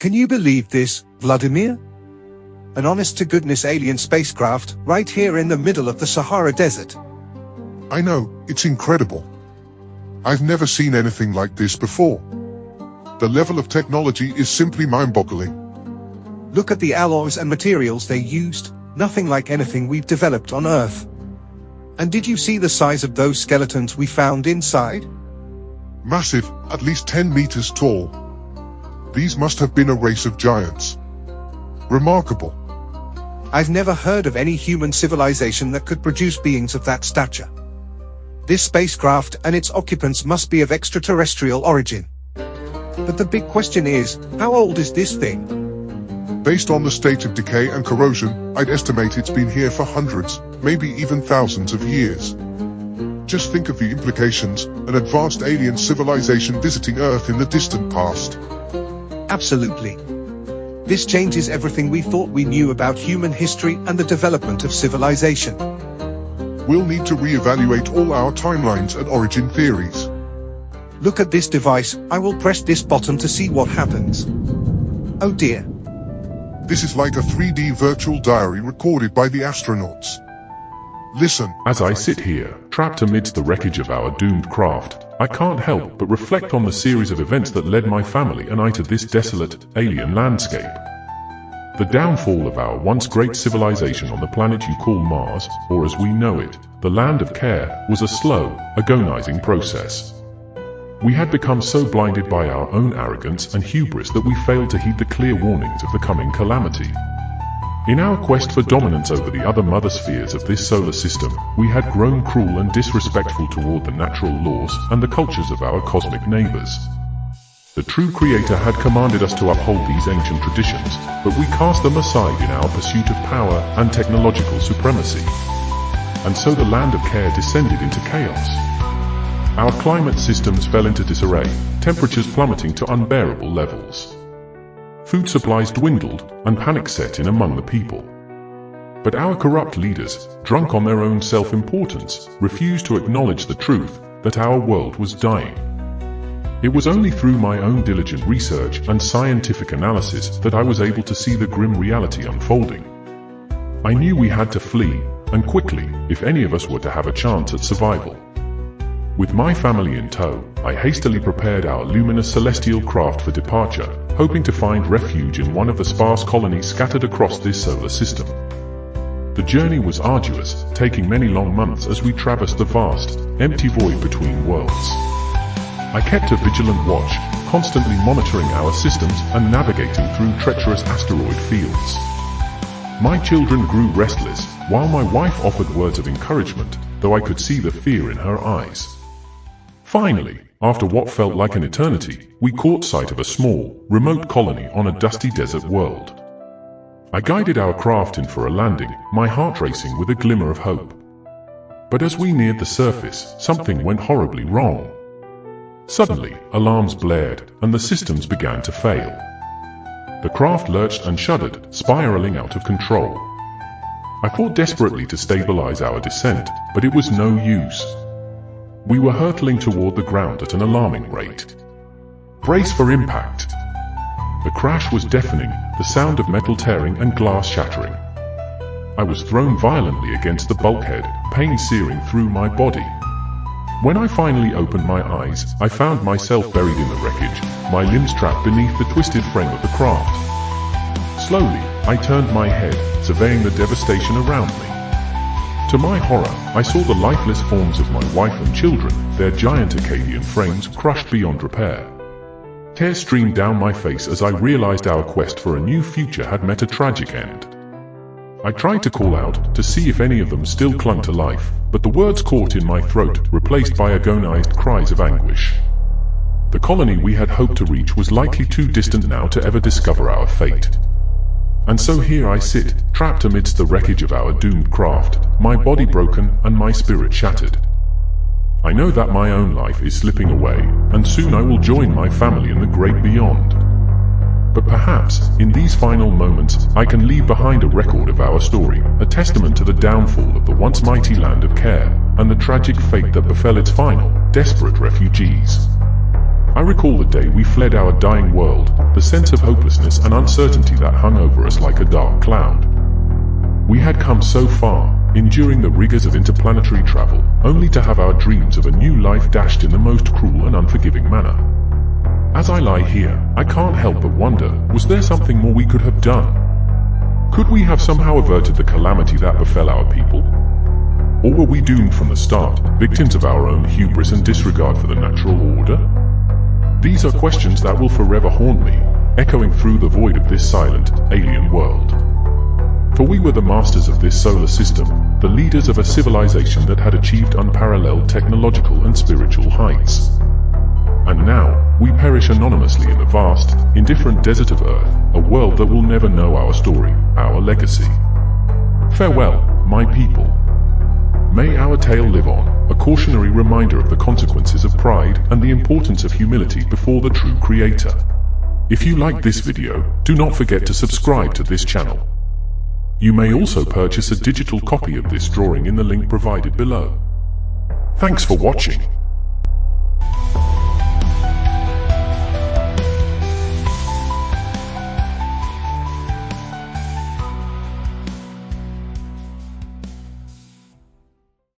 Can you believe this, Vladimir? An honest-to-goodness alien spacecraft, right here in the middle of the Sahara Desert. I know, it's incredible. I've never seen anything like this before. The level of technology is simply mind-boggling. Look at the alloys and materials they used, nothing like anything we've developed on Earth. And did you see the size of those skeletons we found inside? Massive, at least 10 meters tall. These must have been a race of giants. Remarkable. I've never heard of any human civilization that could produce beings of that stature. This spacecraft and its occupants must be of extraterrestrial origin. But the big question is, how old is this thing? Based on the state of decay and corrosion, I'd estimate it's been here for hundreds, maybe even thousands of years. Just think of the implications, an advanced alien civilization visiting Earth in the distant past. Absolutely. This changes everything we thought we knew about human history and the development of civilization. We'll need to re-evaluate all our timelines and origin theories. Look at this device. I will press this button to see what happens. Oh dear. This is like a 3D virtual diary recorded by the astronauts. Listen. As I sit here, trapped amidst the wreckage of our doomed craft, I can't help but reflect on the series of events that led my family and I to this desolate, alien landscape. The downfall of our once great civilization on the planet you call Mars, or as we know it, the Land of Kair, was a slow, agonizing process. We had become so blinded by our own arrogance and hubris that we failed to heed the clear warnings of the coming calamity. In our quest for dominance over the other mother spheres of this solar system, we had grown cruel and disrespectful toward the natural laws and the cultures of our cosmic neighbors. The true Creator had commanded us to uphold these ancient traditions, but we cast them aside in our pursuit of power and technological supremacy. And so the Land of Kair descended into chaos. Our climate systems fell into disarray, temperatures plummeting to unbearable levels. Food supplies dwindled, and panic set in among the people. But our corrupt leaders, drunk on their own self-importance, refused to acknowledge the truth that our world was dying. It was only through my own diligent research and scientific analysis that I was able to see the grim reality unfolding. I knew we had to flee, and quickly, if any of us were to have a chance at survival. With my family in tow, I hastily prepared our luminous celestial craft for departure, hoping to find refuge in one of the sparse colonies scattered across this solar system. The journey was arduous, taking many long months as we traversed the vast, empty void between worlds. I kept a vigilant watch, constantly monitoring our systems and navigating through treacherous asteroid fields. My children grew restless, while my wife offered words of encouragement, though I could see the fear in her eyes. Finally, after what felt like an eternity, we caught sight of a small, remote colony on a dusty desert world. I guided our craft in for a landing, my heart racing with a glimmer of hope. But as we neared the surface, something went horribly wrong. Suddenly, alarms blared, and the systems began to fail. The craft lurched and shuddered, spiraling out of control. I fought desperately to stabilize our descent, but it was no use. We were hurtling toward the ground at an alarming rate. Brace for impact! The crash was deafening, the sound of metal tearing and glass shattering. I was thrown violently against the bulkhead, pain searing through my body. When I finally opened my eyes, I found myself buried in the wreckage, my limbs trapped beneath the twisted frame of the craft. Slowly, I turned my head, surveying the devastation around me. To my horror, I saw the lifeless forms of my wife and children, their giant Akkadian frames crushed beyond repair. Tears streamed down my face as I realized our quest for a new future had met a tragic end. I tried to call out, to see if any of them still clung to life, but the words caught in my throat, replaced by agonized cries of anguish. The colony we had hoped to reach was likely too distant now to ever discover our fate. And so here I sit, trapped amidst the wreckage of our doomed craft, my body broken and my spirit shattered. I know that my own life is slipping away, and soon I will join my family in the great beyond. But perhaps, in these final moments, I can leave behind a record of our story, a testament to the downfall of the once mighty Land of Kair, and the tragic fate that befell its final, desperate refugees. I recall the day we fled our dying world, the sense of hopelessness and uncertainty that hung over us like a dark cloud. We had come so far, enduring the rigors of interplanetary travel, only to have our dreams of a new life dashed in the most cruel and unforgiving manner. As I lie here, I can't help but wonder, was there something more we could have done? Could we have somehow averted the calamity that befell our people? Or were we doomed from the start, victims of our own hubris and disregard for the natural order? These are questions that will forever haunt me, echoing through the void of this silent, alien world. For we were the masters of this solar system, the leaders of a civilization that had achieved unparalleled technological and spiritual heights. And now, we perish anonymously in the vast, indifferent desert of Earth, a world that will never know our story, our legacy. Farewell, my people. May our tale live on, a cautionary reminder of the consequences of pride and the importance of humility before the true Creator. If you like this video, do not forget to subscribe to this channel. You may also purchase a digital copy of this drawing in the link provided below. Thanks for watching.